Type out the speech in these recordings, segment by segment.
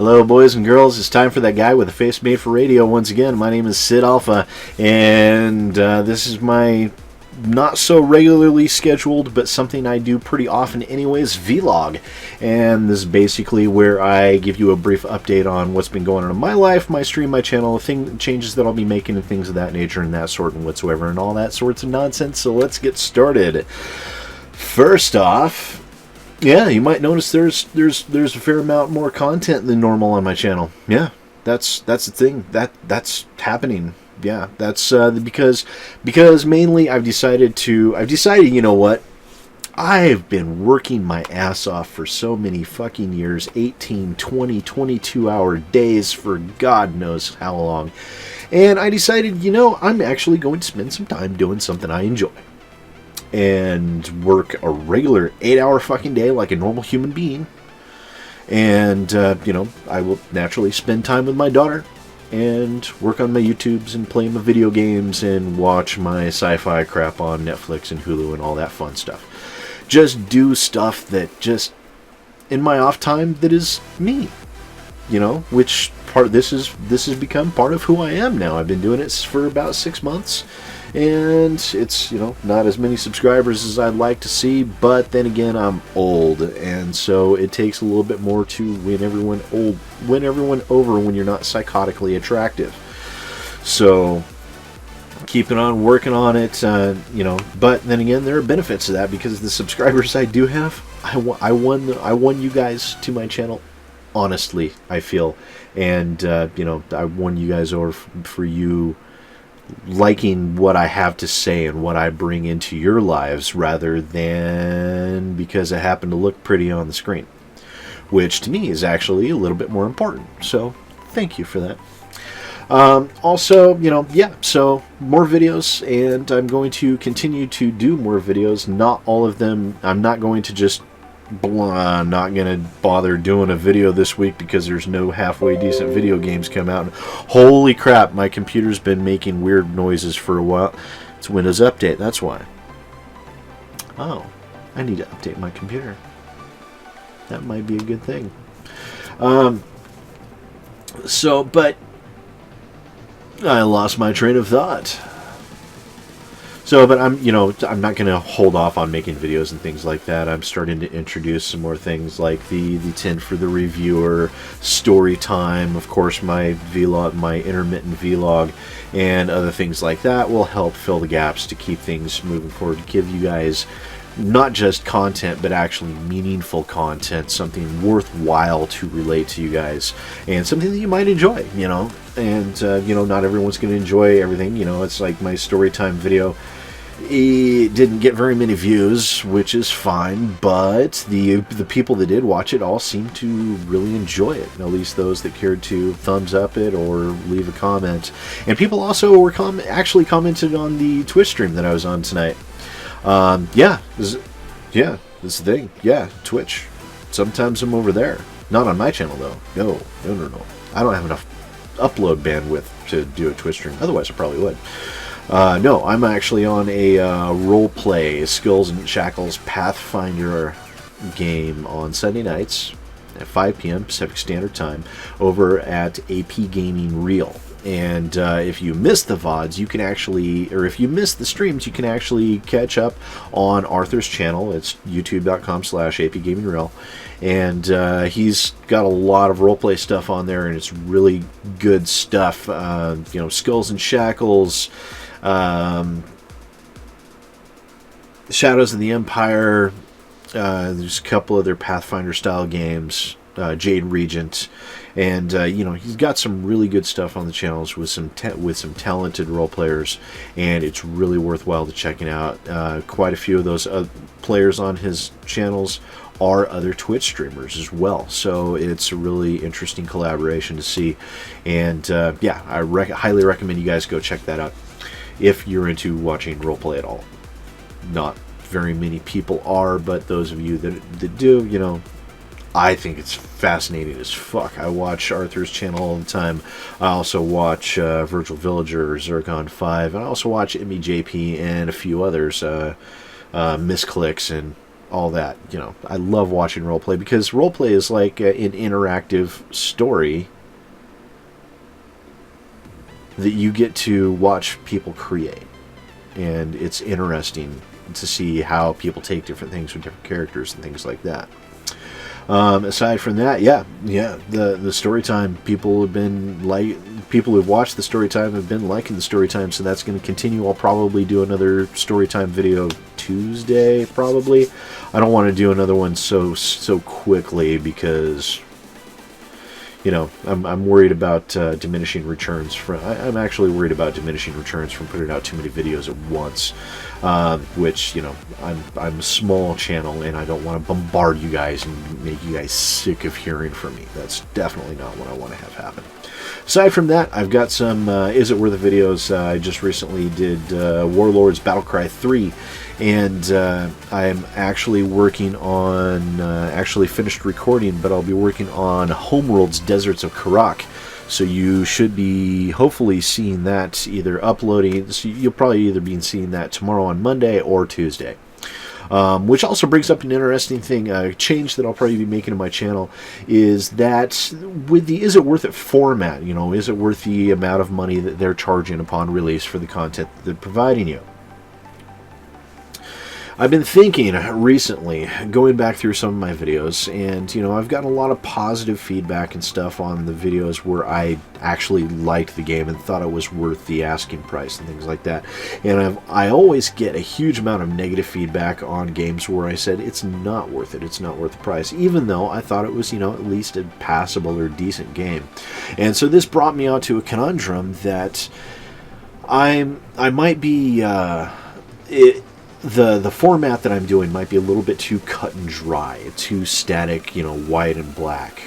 Hello, boys and girls. It's time for that guy with a face made for radio once again. My name is SidAlpha, and this is my not so regularly scheduled, but something I do pretty often anyways, vlog. And this is basically where I give you a brief update on what's been going on in my life, my stream, my channel, changes that I'll be making, and things of that nature and that sort and whatsoever, and all that sorts of nonsense. So let's get started. First off, yeah, you might notice there's a fair amount more content than normal on my channel. Yeah, that's the thing. That's happening. Yeah, that's because mainly I've decided, you know what? I've been working my ass off for so many fucking years, 18, 20, 22-hour days for God knows how long. And I decided, you know, I'm actually going to spend some time doing something I enjoy. And work a regular 8-hour fucking day like a normal human being. And, you know, I will naturally spend time with my daughter and work on my YouTubes and play my video games and watch my sci-fi crap on Netflix and Hulu and all that fun stuff. Just do stuff that just, in my off time, that is me. You know, which part this has become part of who I am now. I've been doing it for about 6 months. And it's, you know, not as many subscribers as I'd like to see, but then again, I'm old, and so it takes a little bit more to win everyone over when you're not psychotically attractive. So, keeping on working on it, you know, but then again, there are benefits to that because the subscribers I do have, I won you guys to my channel, honestly, I feel, and, you know, I won you guys over for you liking what I have to say and what I bring into your lives rather than because I happen to look pretty on the screen, which to me is actually a little bit more important. So thank you for that. Also, you know, yeah, so more videos, and I'm going to continue to do more videos. Not all of them. I'm not going to just I'm not going to bother doing a video this week because there's no halfway decent video games come out. Holy crap, my computer's been making weird noises for a while. It's Windows Update, that's why. Oh, I need to update my computer. That might be a good thing. But I lost my train of thought. So, but I'm not going to hold off on making videos and things like that. I'm starting to introduce some more things like the tint for the reviewer, story time, of course, my vlog, my intermittent vlog, and other things like that will help fill the gaps to keep things moving forward, to give you guys not just content, but actually meaningful content, something worthwhile to relate to you guys, and something that you might enjoy, you know. And, you know, not everyone's going to enjoy everything, you know. It's like my story time video. It didn't get very many views, which is fine, but the people that did watch it all seemed to really enjoy it, at least those that cared to thumbs up it or leave a comment. And people also were actually commented on the Twitch stream that I was on tonight. Yeah, this is the thing. Yeah, Twitch. Sometimes I'm over there. Not on my channel, though. No. I don't have enough upload bandwidth to do a Twitch stream. Otherwise, I probably would. No, I'm actually on a roleplay Skulls and Shackles Pathfinder game on Sunday nights at 5 p.m. Pacific Standard Time over at AP Gaming Real. And if you miss the VODs, you can actually, or if you miss the streams, you can actually catch up on Arthur's channel. It's youtube.com/APGamingReal. And he's got a lot of roleplay stuff on there, and it's really good stuff. You know, Skulls and Shackles, Shadows of the Empire, there's a couple other Pathfinder-style games, Jade Regent, and you know, he's got some really good stuff on the channels with some talented role players, and it's really worthwhile to checking out. Quite a few of those players on his channels are other Twitch streamers as well, so it's a really interesting collaboration to see. And yeah, I highly recommend you guys go check that out if you're into watching roleplay at all. Not very many people are, but those of you that do, you know, I think it's fascinating as fuck. I watch Arthur's channel all the time. I also watch Virtual Villager, Zircon 5, and I also watch MEJP and a few others, Misclicks and all that. You know, I love watching roleplay because roleplay is like an interactive story that you get to watch people create, and it's interesting to see how people take different things with different characters and things like that. Aside from that, the story time, people who've watched the story time have been liking the story time, so that's going to continue. I'll probably do another story time video Tuesday, probably. I don't want to do another one so quickly because, you know, I'm worried about diminishing returns. I'm actually worried about diminishing returns from putting out too many videos at once, which, you know, I'm a small channel and I don't want to bombard you guys and make you guys sick of hearing from me. That's definitely not what I want to have happen. Aside from that, I've got some Is It Worth It videos. I just recently did Warlords Battlecry 3, and I'm actually working on, actually finished recording, but I'll be working on Homeworld's Deserts of Karak. So you should be hopefully seeing that either uploading, so you'll probably either be seeing that tomorrow on Monday or Tuesday. Which also brings up an interesting thing, a change that I'll probably be making to my channel, is that with the Is It Worth It format, you know, is it worth the amount of money that they're charging upon release for the content that they're providing you? I've been thinking recently, going back through some of my videos, and, you know, I've gotten a lot of positive feedback and stuff on the videos where I actually liked the game and thought it was worth the asking price and things like that. And I always get a huge amount of negative feedback on games where I said it's not worth it, it's not worth the price, even though I thought it was, you know, at least a passable or decent game. And so this brought me out to a conundrum that I might be... The format that I'm doing might be a little bit too cut and dry, too static, you know, white and black.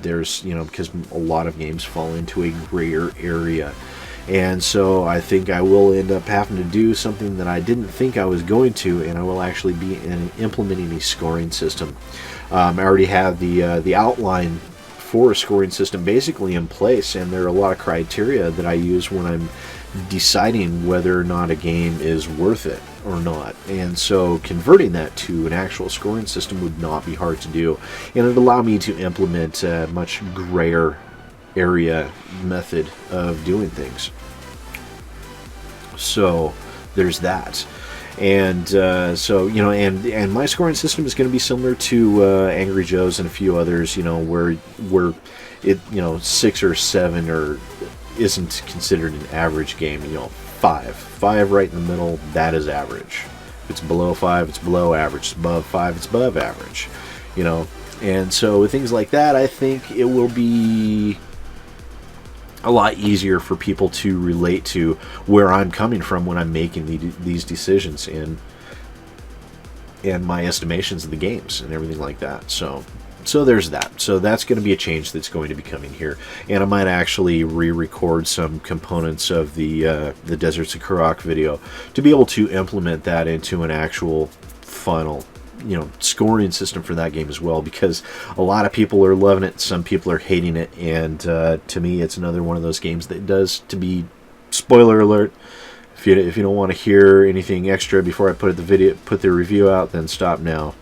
There's, you know, because a lot of games fall into a grayer area. And so I think I will end up having to do something that I didn't think I was going to, and I will actually be implementing a scoring system. I already have the outline for a scoring system basically in place, and there are a lot of criteria that I use when I'm deciding whether or not a game is worth it or not. And so converting that to an actual scoring system would not be hard to do, and it would allow me to implement a much grayer area method of doing things. So there's that. And so, you know, and my scoring system is going to be similar to Angry Joe's and a few others, you know, where it, you know, 6 or 7 or isn't considered an average game. You know, 5 right in the middle, that is average. If it's below 5, it's below average. It's above 5, it's above average, you know. And so with things like that, I think it will be a lot easier for people to relate to where I'm coming from when I'm making these decisions and my estimations of the games and everything like that. So there's that. So that's going to be a change that's going to be coming here, and I might actually re-record some components of the Deserts of Karak video to be able to implement that into an actual final, you know, scoring system for that game as well, because a lot of people are loving it, some people are hating it, and to me it's another one of those games that does, to be, spoiler alert, if you don't want to hear anything extra before I put the review out, then stop now.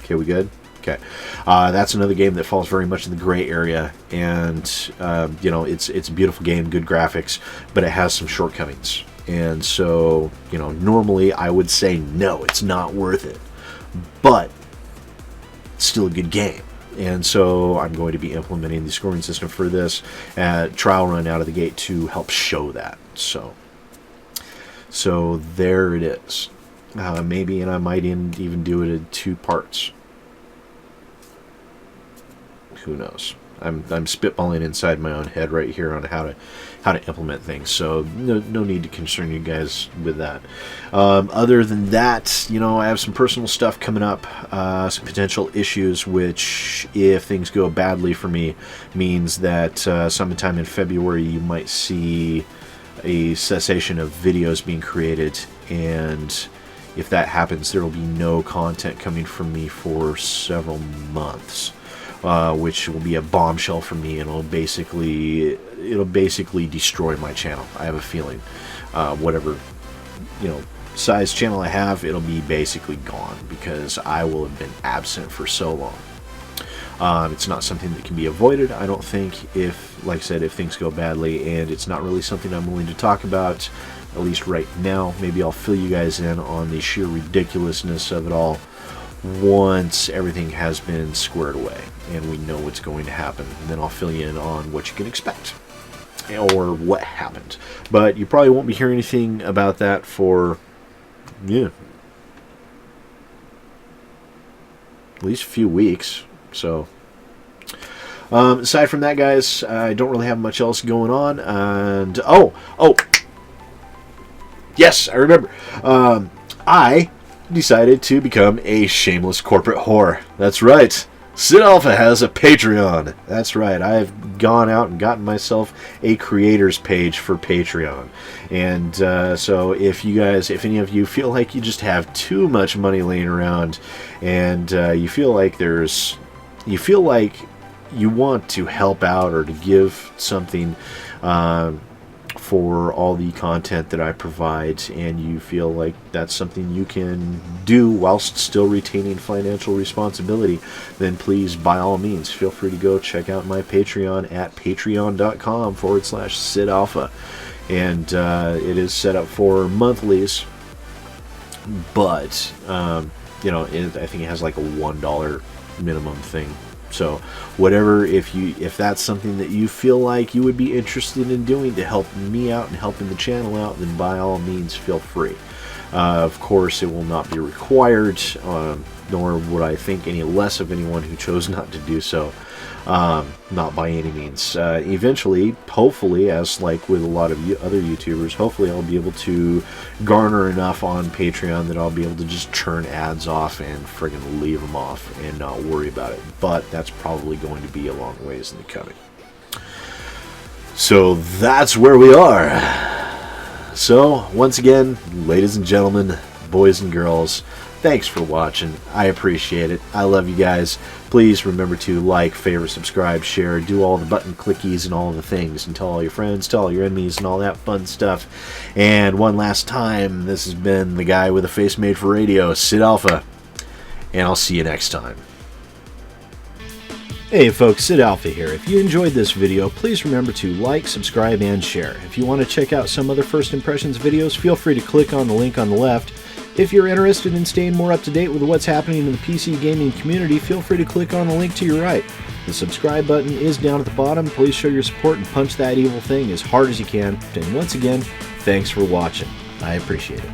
Okay, we good? Okay. That's another game that falls very much in the gray area, and you know, it's a beautiful game, good graphics, but it has some shortcomings. And so, you know, normally I would say no, it's not worth it, but it's still a good game. And so I'm going to be implementing the scoring system for this trial run out of the gate to help show that. So there it is. Maybe, and I might even do it in 2 parts. Who knows? I'm spitballing inside my own head right here on how to implement things. So no need to concern you guys with that. Other than that, you know, I have some personal stuff coming up, some potential issues, which, if things go badly for me, means that sometime in February you might see a cessation of videos being created, and if that happens, there will be no content coming from me for several months, which will be a bombshell for me, and it'll basically destroy my channel. I have a feeling, whatever, you know, size channel I have, it'll be basically gone because I will have been absent for so long. It's not something that can be avoided, I don't think, if, like I said, if things go badly, and it's not really something I'm willing to talk about, at least right now. Maybe I'll fill you guys in on the sheer ridiculousness of it all once everything has been squared away and we know what's going to happen. And then I'll fill you in on what you can expect or what happened. But you probably won't be hearing anything about that for, yeah, at least a few weeks. So aside from that, guys, I don't really have much else going on. And oh yes, I remember. I decided to become a shameless corporate whore. That's right. SidAlpha has a Patreon. That's right. I've gone out and gotten myself a creators page for Patreon. And so if any of you feel like you just have too much money laying around, and you feel like you want to help out or to give something for all the content that I provide, and you feel like that's something you can do whilst still retaining financial responsibility, then please, by all means, feel free to go check out my Patreon at patreon.com/SidAlpha. And it is set up for monthlies, but I think it has like a $1 minimum thing. So whatever, if that's something that you feel like you would be interested in doing to help me out and helping the channel out, then by all means feel free. Of course, it will not be required, nor would I think any less of anyone who chose not to do so. Not by any means. Eventually, hopefully, as like with a lot of other YouTubers, hopefully I'll be able to garner enough on Patreon that I'll be able to just churn ads off and friggin' leave them off and not worry about it. But that's probably going to be a long ways in the coming. So that's where we are. So once again, ladies and gentlemen, boys and girls, thanks for watching. I appreciate it. I love you guys. Please remember to like, favorite, subscribe, share, do all the button clickies and all the things, and tell all your friends, tell all your enemies, and all that fun stuff. And one last time, this has been the guy with a face made for radio, SidAlpha, and I'll see you next time. Hey folks, SidAlpha here. If you enjoyed this video, please remember to like, subscribe, and share. If you want to check out some other First Impressions videos, feel free to click on the link on the left. If you're interested in staying more up to date with what's happening in the PC gaming community, feel free to click on the link to your right. The subscribe button is down at the bottom. Please show your support and punch that evil thing as hard as you can. And once again, thanks for watching. I appreciate it.